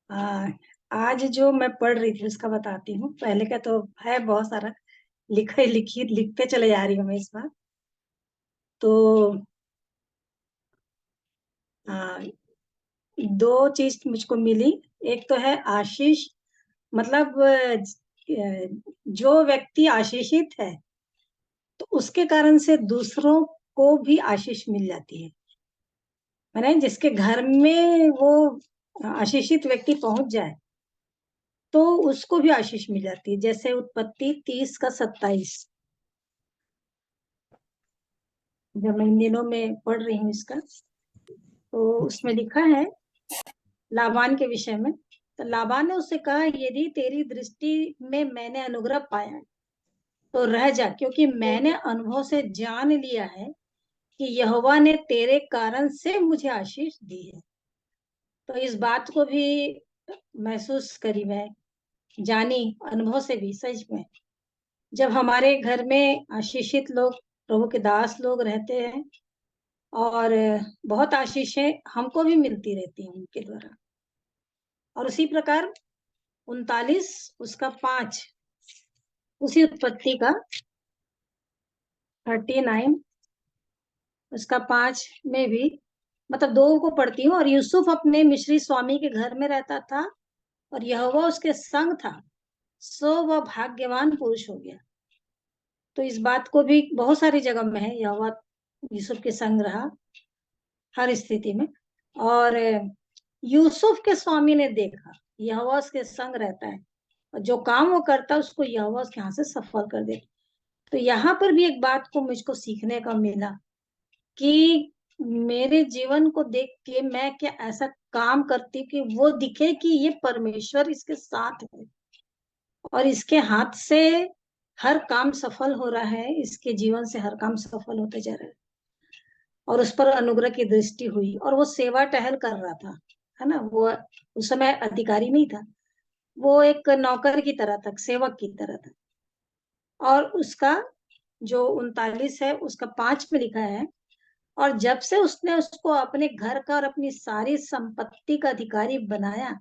आ, आज जो मैं पढ़ रही थी उसका बताती हूँ। पहले का तो है बहुत सारा, लिखते चले जा रही हूँ मैं इस बार। तो आ, दो चीज मुझको मिली। एक तो है आशीष, मतलब जो व्यक्ति आशीषित है तो उसके कारण से दूसरों को भी आशीष मिल जाती है। माने जिसके घर में वो आशीषित व्यक्ति पहुंच जाए तो उसको भी आशीष मिल जाती है। जैसे उत्पत्ति 30 का 27, जब मैं इन दिनों में पढ़ रही हूँ इसका, तो उसमें लिखा है लाबान के विषय में। तो लाबान ने उससे कहा, यदि तेरी दृष्टि में मैंने अनुग्रह पाया है, तो रह जा, क्योंकि मैंने अनुभव से जान लिया है कि यहोवा ने तेरे कारण से मुझे आशीष दी है। तो इस बात को भी महसूस करी मैं, जानी अनुभव से भी सच में। जब हमारे घर में आशीषित लोग, प्रभु के दास लोग रहते हैं, और बहुत आशीषें हमको भी मिलती रहती हैं उनके द्वारा। और उसी प्रकार 39 उसका 5, उसी उत्पत्ति का 39 उसका 5 में भी, मतलब दो को पढ़ती हूँ। और यूसुफ अपने मिस्री स्वामी के घर में रहता था, और यहोवा उसके संग था, सो वह भाग्यवान पुरुष हो गया। तो इस बात को भी बहुत सारी जगह में है, यहोवा यूसुफ के संग रहा हर स्थिति में। और यूसुफ के स्वामी ने देखा यहोवा उसके संग रहता है, और जो काम वो करता है उसको यहोवा उसके हाथ से सफल कर देता। तो यहाँ पर भी एक बात को मुझको सीखने का मिला कि मेरे जीवन को देख के मैं क्या ऐसा काम करती हूँ कि वो दिखे कि ये परमेश्वर इसके साथ है, और इसके हाथ से हर काम सफल हो रहा है, इसके जीवन से हर काम सफल होते जा रहा है। और उस पर अनुग्रह की दृष्टि हुई, और वो सेवा टहल कर रहा था, है ना। वो उस समय अधिकारी नहीं था, वो एक नौकर की तरह था, सेवक की तरह था। और उसका जो 39 है उसका 5 में लिखा है, और जब से उसने उसको अपने घर का और अपनी सारी संपत्ति का अधिकारी बनाया,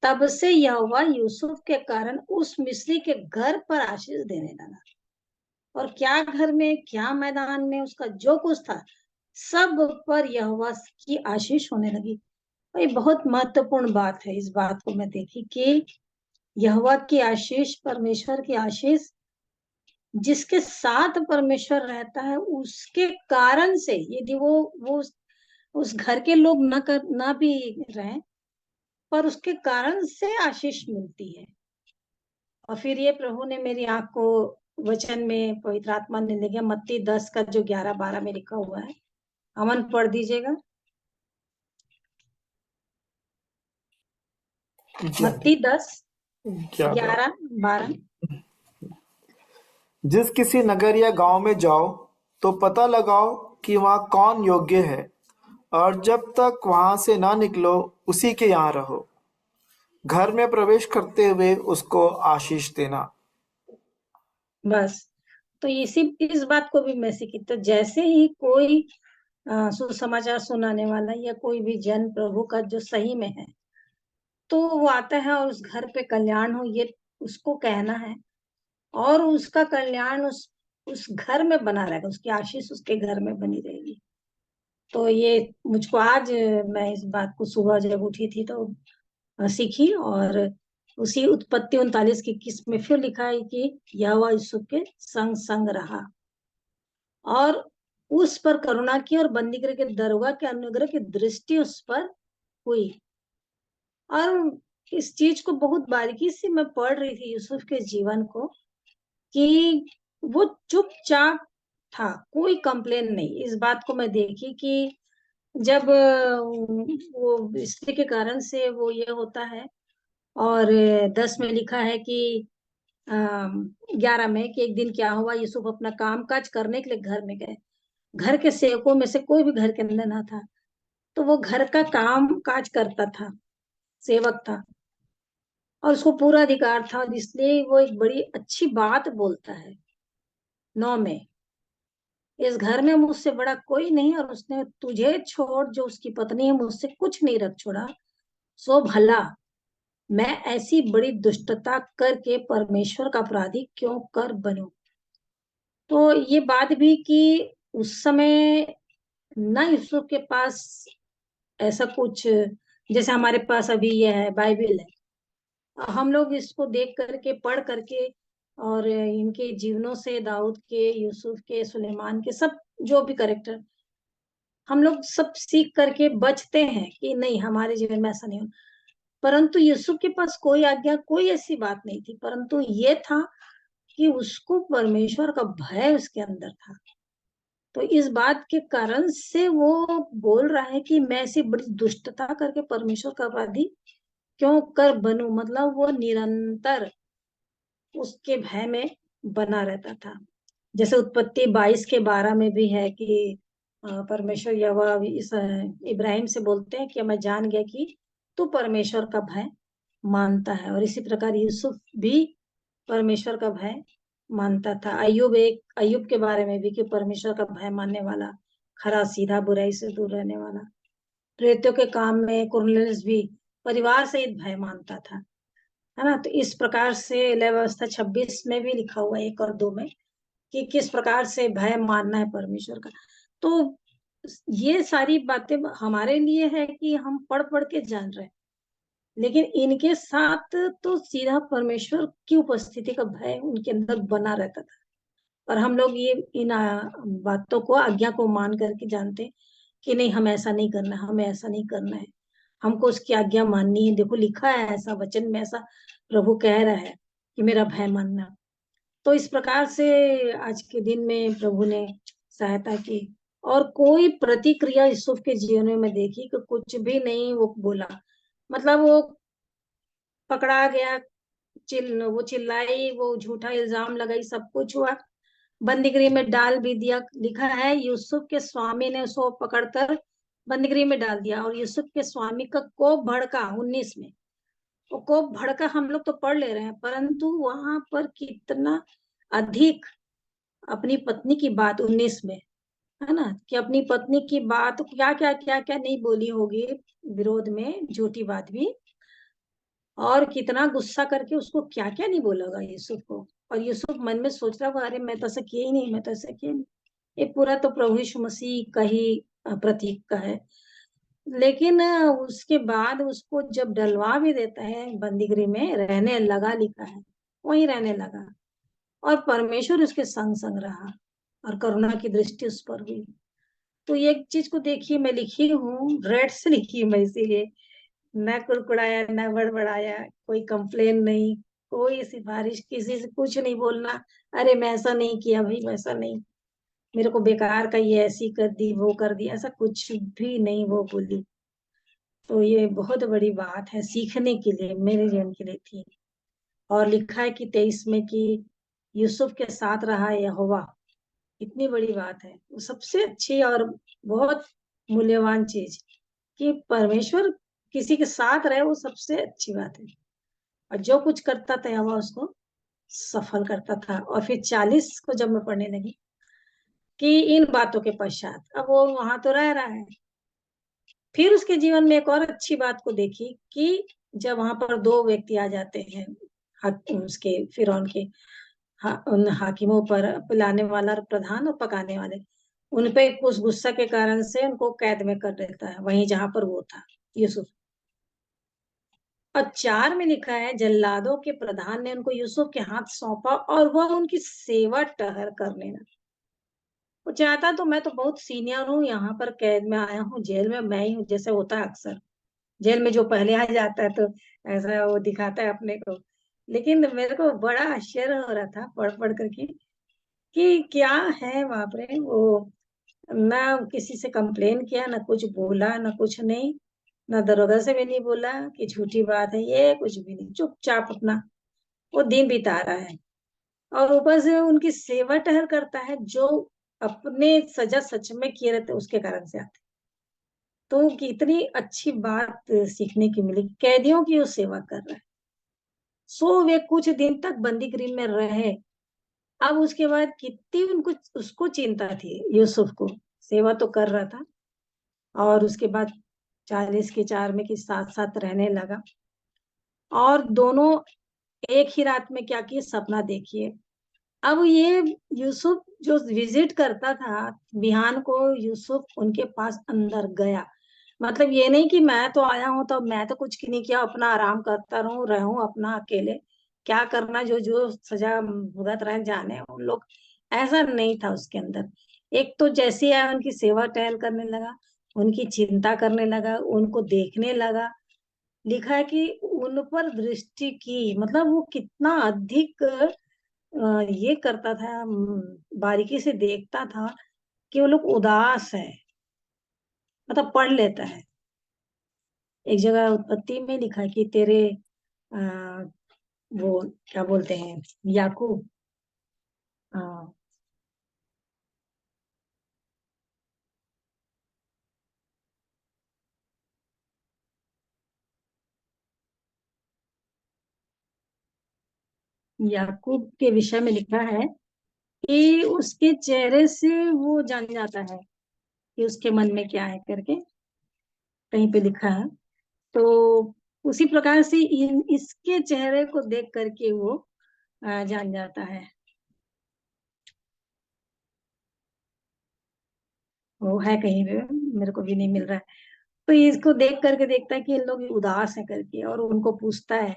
तब से यहोवा यूसुफ के कारण उस मिस्री के घर पर आशीष देने लगा। और क्या घर में, क्या मैदान में, उसका जो कुछ था सब पर यहोवा की आशीष होने लगी। और ये बहुत महत्वपूर्ण बात है। इस बात को मैं देखी कि यहोवा की आशीष, परमेश्वर की आशीष, जिसके साथ परमेश्वर रहता है उसके कारण से, यदि वो उस घर के लोग ना भी रहें, पर उसके कारण से आशीष मिलती है। और फिर ये प्रभु ने मेरी आंख को वचन में, पवित्र आत्मा ने ले गया, मत्ती 10 का जो 11-12 में लिखा हुआ है। अमन पढ़ दीजिएगा, जी आंटी। मत्ती 10 क्या था? 11-12। जिस किसी नगर या गांव में जाओ तो पता लगाओ कि वहाँ कौन योग्य है, और जब तक वहां से ना निकलो उसी के यहाँ रहो। घर में प्रवेश करते हुए उसको आशीष देना। बस, तो इस बात को भी मैं सीखी। तो जैसे ही कोई सुसमाचार सुनाने वाला या कोई भी जन प्रभु का जो सही में है, तो वो आता है और उस घर पे कल्याण हो ये उसको कहना है, और उसका कल्याण उस घर में बना रहेगा, उसकी आशीष उसके घर में बनी रहेगी। तो ये मुझको आज मैं इस बात को सुबह जब उठी थी तो सीखी। और उसी उत्पत्ति 39 की 21 में फिर लिखा है कि यहोवा यूसुफ के संग संग रहा, और उस पर करुणा की, और बंदीगृह के दरोगा के अनुग्रह की दृष्टि उस पर हुई। और इस चीज को बहुत बारीकी से मैं पढ़ रही थी यूसुफ के जीवन को, कि वो चुपचाप था, कोई कंप्लेन नहीं। इस बात को मैं देखी कि जब वो स्त्री के कारण से वो ये होता है, और 10 में लिखा है कि 11 में कि एक दिन क्या हुआ, यूसुफ अपना काम काज करने के लिए घर में गए। घर के सेवकों में से कोई भी घर के अंदर ना था, तो वो घर का काम काज करता था, सेवक था, और उसको पूरा अधिकार था। और इसलिए वो एक बड़ी अच्छी बात बोलता है 9 में, इस घर में मुझसे बड़ा कोई नहीं, और उसने तुझे छोड़ जो उसकी पत्नी है मुझसे कुछ नहीं रख छोड़ा, सो भला। मैं ऐसी बड़ी दुष्टता करके परमेश्वर का अपराधी क्यों कर बनूं। तो ये बात भी कि उस समय ना यूसुफ के पास ऐसा कुछ, जैसे हमारे पास अभी ये है बाइबल है, हम लोग इसको देख करके पढ़ करके और इनके जीवनों से, दाऊद के, यूसुफ के, सुलेमान के, सब जो भी करेक्टर, हम लोग सब सीख करके बचते हैं कि नहीं हमारे जीवन में ऐसा नहीं हो। परंतु यूसुफ के पास कोई आज्ञा, कोई ऐसी बात नहीं थी, परंतु ये था कि उसको परमेश्वर का भय उसके अंदर था। तो इस बात के कारण से वो बोल रहा है कि मैं ऐसी बड़ी दुष्टता करके परमेश्वर का अपराधी क्यों कर बनूं। मतलब वो निरंतर उसके भय में बना रहता था। जैसे उत्पत्ति 22 के 12 में भी है कि परमेश्वर यहोवा इस इब्राहिम से बोलते हैं कि मैं जान गया कि तू परमेश्वर का भय मानता है। और इसी प्रकार यूसुफ भी परमेश्वर का भय मानता था। अयुब के बारे में भी कि परमेश्वर का भय मानने वाला, खरा सीधा, बुराई से दूर रहने वाला। प्रेरितों के काम में कुरनेलियुस भी परिवार सहित भय मानता था, है ना। तो इस प्रकार से लय व्यवस्था 26 में भी लिखा हुआ है 1 और 2 में कि किस प्रकार से भय मानना है परमेश्वर का। तो ये सारी बातें हमारे लिए है कि हम पढ़ पढ़ के जान रहे हैं, लेकिन इनके साथ तो सीधा परमेश्वर की उपस्थिति का भय उनके अंदर बना रहता था। और हम लोग ये इन बातों को, आज्ञा को मान करके जानते हैं कि नहीं हमें ऐसा नहीं करना है, हमें ऐसा नहीं करना है, हमको उसकी आज्ञा माननी है। देखो लिखा है ऐसा, वचन में ऐसा प्रभु कह रहा है कि मेरा भय मानना। तो इस प्रकार से आज के दिन में प्रभु ने सहायता की। और कोई प्रतिक्रिया यूसुफ के जीवन में मैं देखी कि कुछ भी नहीं वो बोला। मतलब वो पकड़ा गया, वो चिल्लाई, वो झूठा इल्जाम लगाई, सब कुछ हुआ, बंदीगृह में डाल भी दिया। लिखा है यूसुफ के स्वामी ने उसको पकड़कर बंदीगृह में डाल दिया। और यूसुफ के स्वामी का कोप भड़का 19 में, वो कोप भड़का हम लोग तो पढ़ ले रहे हैं, परंतु वहां पर कितना अधिक अपनी पत्नी की बात 19 में, है ना, कि अपनी पत्नी की बात क्या क्या नहीं बोली होगी विरोध में, झूठी बात भी। और कितना गुस्सा करके उसको क्या क्या नहीं बोला होगा यूसुफ को। और यूसुफ मन में सोच रहा होगा अरे मैं तो ऐसा किया ही नहीं, मैं तो ऐसा किया ही नहीं। ये पूरा तो प्रभु यीशु मसीह का ही प्रतीक का है। लेकिन उसके बाद उसको जब डलवा भी देता है बंदीगृह में, रहने लगा, लिखा है वहीं रहने लगा। और परमेश्वर उसके संग संग रहा और करुणा की दृष्टि उस पर हुई। तो ये एक चीज को देखिए, मैं लिखी हूँ, रेड से लिखी हूँ मैं, इसीलिए न कुड़कुड़ाया न बड़बड़ाया, कोई कंप्लेन नहीं, कोई सिफारिश, किसी से कुछ नहीं बोलना, अरे मैं ऐसा नहीं किया भाई, वैसा नहीं, मेरे को बेकार का ये ऐसी कर दी, वो कर दी, ऐसा कुछ भी नहीं वो बोली। तो ये बहुत बड़ी बात है, सीखने के लिए, मेरे जीवन के लिए थी। और लिखा है कि 23 में कि यूसुफ के साथ रहा यहोवा। इतनी बड़ी बात है, वो सबसे अच्छी और बहुत मूल्यवान चीज कि परमेश्वर किसी के साथ रहे, वो सबसे अच्छी बात है। और जो कुछ करता था यहोवा उसको सफल करता था। और फिर 40 को जब मैं पढ़ने लगी कि इन बातों के पश्चात, अब वो वहां तो रह रहा है, फिर उसके जीवन में एक और अच्छी बात को देखी कि जब वहां पर 2 व्यक्ति आ जाते हैं, उसके फिरौन के, उन हाकिमों पर, पिलाने वाला और प्रधान और पकाने वाले, उन पे कुछ गुस्सा के कारण से उनको कैद में कर देता है, वहीं जहां पर वो था यूसुफ। और 4 में लिखा है जल्लादों के प्रधान ने उनको यूसुफ के हाथ सौंपा और वह उनकी सेवा टहर करने लगा। वो चाहता तो मैं तो बहुत सीनियर हूँ, यहाँ पर कैद में आया हूँ, जेल में मैं ही हूँ, जैसे होता है अक्सर जेल में जो पहले आ जाता है तो ऐसा वो दिखाता है अपने को। लेकिन मेरे को बड़ा आश्चर्य हो रहा था पढ़ पढ़ करके कि क्या है बाप रे। वो ना किसी से कंप्लेन किया, ना कुछ बोला, ना कुछ नहीं, ना दरोगा से भी नहीं बोला कि झूठी बात है, ये कुछ भी नहीं, चुपचाप अपना वो दिन बिता रहा है। और ऊपर से उनकी सेवा टहल करता है, जो अपने सजा सच में किए रहते उसके कारण से आते। तो कितनी अच्छी बात सीखने की मिली, कैदियों की वो सेवा कर रहा है। सो वे कुछ दिन तक बंदी गृह में रहे। अब उसके बाद कितनी उनको उसको चिंता थी यूसुफ को, सेवा तो कर रहा था। और उसके बाद 40 के 4 में कि साथ साथ रहने लगा। और दोनों एक ही रात में क्या किए, सपना देखिए। अब ये यूसुफ जो विजिट करता था, बिहान को यूसुफ उनके पास अंदर गया। मतलब ये नहीं कि मैं तो आया हूं तो मैं तो कुछ नहीं किया, अपना आराम करता रहूं अपना अकेले, क्या करना, जो जो सजा भुगत रहे जाने उन लोग। ऐसा नहीं था उसके अंदर। एक तो जैसे आया उनकी सेवा टहल करने लगा, उनकी चिंता करने लगा, उनको देखने लगा। लिखा है कि उन पर दृष्टि की, मतलब वो कितना अधिक ये करता था, बारीकी से देखता था कि वो लोग उदास है, मतलब पढ़ लेता है। एक जगह उत्पत्ति में लिखा है कि तेरे आ, वो क्या बोलते हैं, याकूब, आ, याकूब के विषय में लिखा है कि उसके चेहरे से वो जान जाता है कि उसके मन में क्या है करके, कहीं पे लिखा है। तो उसी प्रकार से इसके चेहरे को देख करके वो जान जाता है। वो है कहीं पे, मेरे को भी नहीं मिल रहा है। तो इसको देख करके देखता है कि ये लोग उदास है करके, और उनको पूछता है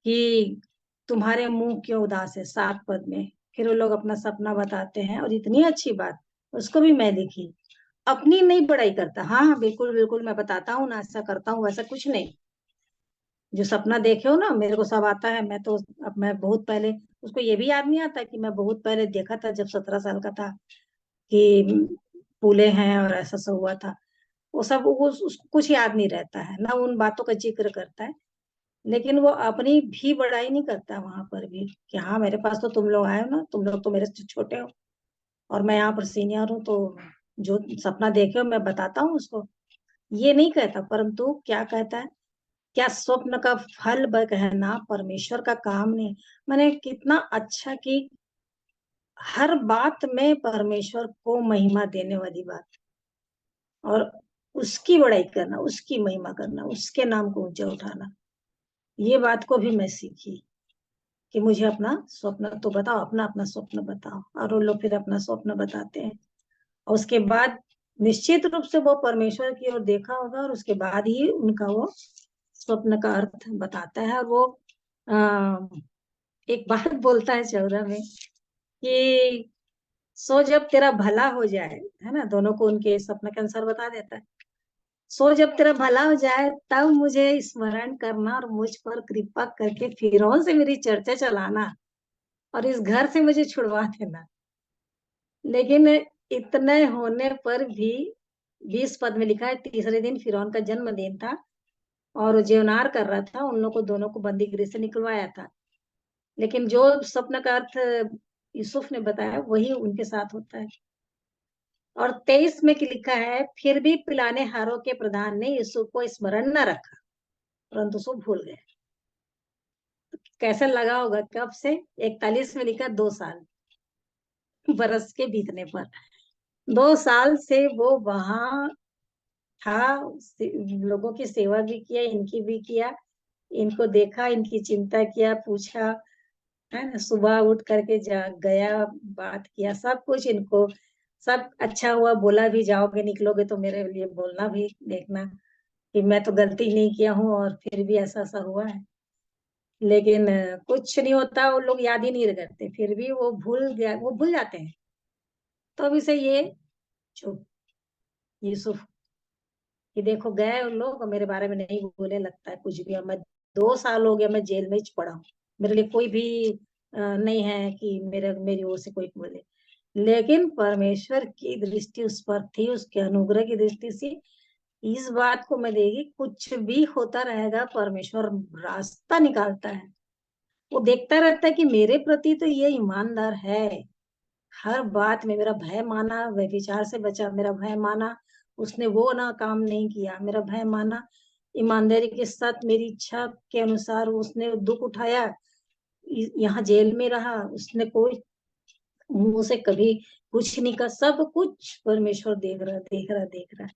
कि तुम्हारे मुंह क्यों उदास है, 7 पद में। फिर वो लोग अपना सपना बताते हैं, और इतनी अच्छी बात, उसको भी मैं लिखी। अपनी नहीं बड़ाई करता, हाँ हाँ बिल्कुल बिल्कुल मैं बताता हूँ ना, ऐसा करता हूँ वैसा कुछ नहीं। जो सपना देखे हो ना, मेरे को सब आता है। मैं तो, अब मैं बहुत पहले, उसको ये भी याद नहीं आता कि मैं बहुत पहले देखा था जब 17 साल का था, कि फूले हैं और ऐसा सब हुआ था। वो सब वो उसको कुछ याद नहीं रहता है ना, उन बातों का जिक्र करता है। लेकिन वो अपनी भी बड़ाई नहीं करता वहां पर भी, कि हाँ मेरे पास तो तुम लोग आए हो ना, तुम लोग तो मेरे से छोटे हो और मैं यहाँ पर सीनियर हूँ, तो जो सपना देखे हो मैं बताता हूँ उसको। ये नहीं कहता, परंतु क्या कहता है, क्या स्वप्न का फल कहना परमेश्वर का काम नहीं। मैंने कितना अच्छा कि हर बात में परमेश्वर को महिमा देने वाली बात, और उसकी बड़ाई करना, उसकी महिमा करना, उसके नाम को ऊंचा उठाना। ये बात को भी मैं सीखी कि मुझे अपना स्वप्न तो बताओ, अपना अपना स्वप्न बताओ, और वो लोग फिर अपना स्वप्न बताते हैं। और उसके बाद निश्चित रूप से वो परमेश्वर की ओर देखा होगा, और उसके बाद ही उनका वो स्वप्न का अर्थ बताता है। और वो आ, एक बात बोलता है 14 में कि सो जब तेरा भला हो जाए, है ना, दोनों को उनके सपने के अनुसार बता देता है। सो जब तेरा भला हो जाए तब मुझे स्मरण करना, और मुझ पर कृपा करके फिरौन से मेरी चर्चा चलाना, और इस घर से मुझे छुड़वा देना। लेकिन इतने होने पर भी 20 पद में लिखा है, तीसरे दिन फिरौन का जन्मदिन था, और वो जेवनार कर रहा था, उन लोग को दोनों को बंदी गृह से निकलवाया था। लेकिन जो स्वप्न का अर्थ यूसुफ ने बताया वही उनके साथ होता है। और 23 में की लिखा है, फिर भी पिलाने हारों के प्रधान ने यूसुफ को स्मरण न रखा, परंतु उसको भूल गए। कैसा लगा होगा, कब से, 41 में लिखा 2 साल बरस के बीतने पर, 2 साल से वो वहां था। लोगों की सेवा भी किया, इनकी भी किया, इनको देखा, इनकी चिंता किया, पूछा, है ना, सुबह उठ करके जा गया, बात किया, सब कुछ इनको, सब अच्छा हुआ। बोला भी जाओगे निकलोगे तो मेरे लिए बोलना भी, देखना कि मैं तो गलती नहीं किया हूँ, और फिर भी ऐसा ऐसा हुआ है। लेकिन कुछ नहीं होता, वो लोग याद ही नहीं करते, फिर भी वो भूल गया, वो भूल जाते हैं। तो अभी से ये चुप, यूसुफ, कि देखो गए उन लोग और मेरे बारे में नहीं बोले, लगता है कुछ भी। अब मैं 2 साल हो गया मैं जेल में ही पड़ा हूँ, मेरे लिए कोई भी नहीं है कि मेरी ओर से कोई बोले। लेकिन परमेश्वर की दृष्टि उस पर थी, उसके अनुग्रह की दृष्टि से इस बात को मैं देगी, कुछ भी होता रहेगा परमेश्वर रास्ता निकालता है। वो देखता रहता है कि मेरे प्रति तो ये ईमानदार है, हर बात में मेरा भय माना, व्यभिचार से बचा, मेरा भय माना, उसने वो ना काम नहीं किया, मेरा भय माना, ईमानदारी के साथ मेरी इच्छा के अनुसार उसने दुख उठाया, यहाँ जेल में रहा, उसने कोई मुंह से कभी कुछ नहीं कहा, सब कुछ परमेश्वर देख रहा, देख रहा, देख रहा।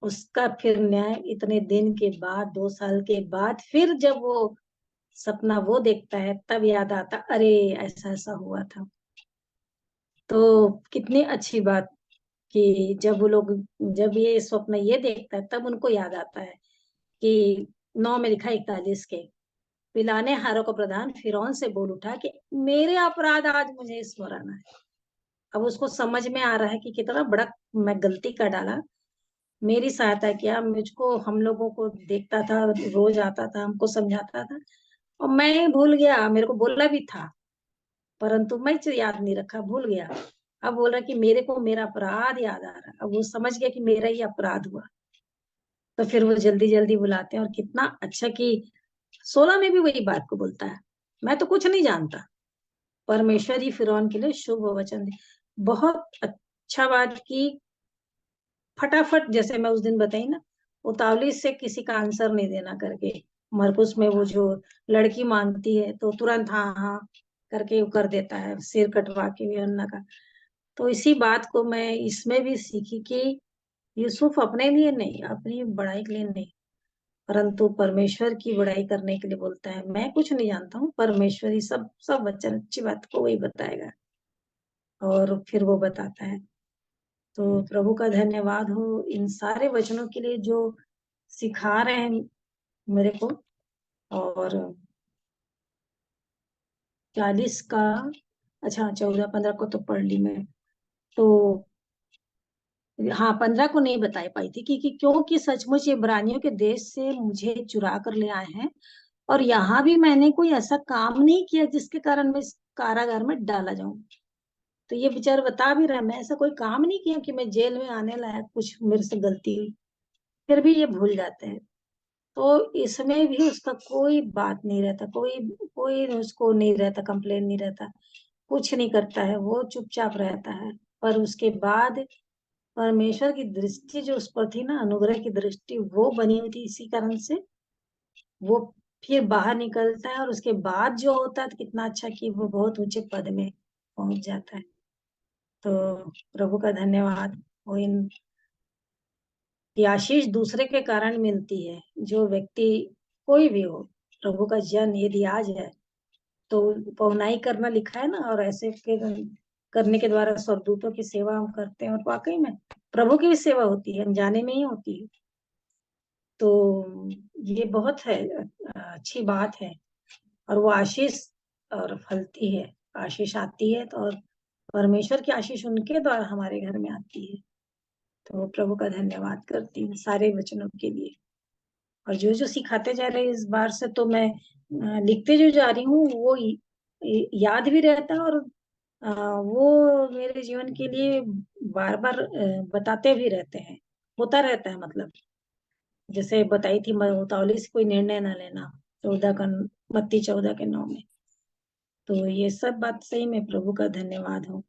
उसका फिर न्याय इतने दिन के बाद, 2 साल के बाद, फिर जब वो सपना वो देखता है तब याद आता, अरे ऐसा ऐसा हुआ था। तो कितनी अच्छी बात कि जब वो लोग, जब ये स्वप्न ये देखता है तब उनको याद आता है कि 9 में लिखा 41 के, पिलाने हारों का प्रधान फिरौन से बोल उठा कि मेरे अपराध आज मुझे स्मरण है। अब उसको समझ में आ रहा है कि कितना बड़ा मैं गलती कर डाला। मेरी सहायता किया, मुझको हम लोगों को देखता था, रोज आता था, हमको समझाता था, और मैं भूल गया, मेरे को बोला भी था, परंतु मैं याद नहीं रखा, भूल गया। अब बोल रहा कि मेरे को मेरा अपराध याद आ रहा, अब वो समझ गया कि मेरा ही अपराध हुआ। तो फिर वो जल्दी जल्दी बुलाते हैं, और कितना अच्छा कि 16 में भी वही बात को बोलता है, मैं तो कुछ नहीं जानता, परमेश्वर ही फिरौन के लिए शुभ वचन दे। बहुत अच्छा बात की, फटाफट, जैसे मैं उस दिन बताई ना, उतावली से किसी का आंसर नहीं देना करके। मरकुस में वो जो लड़की मांगती है तो तुरंत हाँ हाँ करके वो कर देता है, सिर कटवा के भी अन्ना का। तो इसी बात को मैं इसमें भी सीखी कि यूसुफ अपने लिए नहीं, अपनी बड़ाई के लिए नहीं, परंतु परमेश्वर की बड़ाई करने के लिए बोलता है, मैं कुछ नहीं जानता हूँ, परमेश्वर ही सब सब वचन अच्छी बात को वही बताएगा। और फिर वो बताता है। तो प्रभु का धन्यवाद हो इन सारे वचनों के लिए जो सिखा रहे हैं मेरे को। और 40 का, अच्छा 14-15 को तो पढ़ ली मैं। तो हाँ, 15 को नहीं बता पाई थी क्योंकि सचमुच इब्रानियों के देश से मुझे चुरा कर ले आए हैं, और यहाँ भी मैंने कोई ऐसा काम नहीं किया जिसके कारण मैं इस कारागार में डाला जाऊं। तो ये बेचारा बता भी रहा है, मैं ऐसा कोई काम नहीं किया कि मैं जेल में आने लायक कुछ मेरे से गलती हुई। फिर भी ये भूल जाते हैं। तो इसमें भी उसका कोई बात नहीं रहता, कोई कोई उसको नहीं रहता, कंप्लेन नहीं रहता, कुछ नहीं करता है, वो चुपचाप रहता है। पर उसके बाद परमेश्वर की दृष्टि जो उस पर थी ना, अनुग्रह की दृष्टि वो बनी हुई थी, इसी कारण से वो फिर बाहर निकलता है, और उसके बाद जो होता है तो कितना अच्छा कि वो बहुत ऊंचे पद में पहुंच जाता है। तो प्रभु का धन्यवाद वो इन की आशीष दूसरे के कारण मिलती है। जो व्यक्ति कोई भी हो, प्रभु का जन यदि आज है तो पौनाई करना लिखा है ना, और ऐसे के करने के द्वारा स्वर्गदूतों की सेवा हम करते हैं, और वाकई में प्रभु की भी सेवा होती है, अनजाने में ही होती है। तो ये बहुत है, अच्छी बात है। और वो आशीष और फलती है, आशीष आती है तो, और परमेश्वर की आशीष उनके द्वारा हमारे घर में आती है। तो प्रभु का धन्यवाद करती हूँ सारे वचनों के लिए। और जो जो सिखाते जा रहे हैं इस बार से, तो मैं लिखते जो जा रही हूँ वो याद भी रहता है, और वो मेरे जीवन के लिए बार बार बताते भी रहते हैं, होता रहता है। मतलब जैसे बताई थी मैं, उतावली से कोई निर्णय ना लेना, 14 का, मत्ती 14 के 9 में। तो ये सब बात सही में प्रभु का धन्यवाद हो।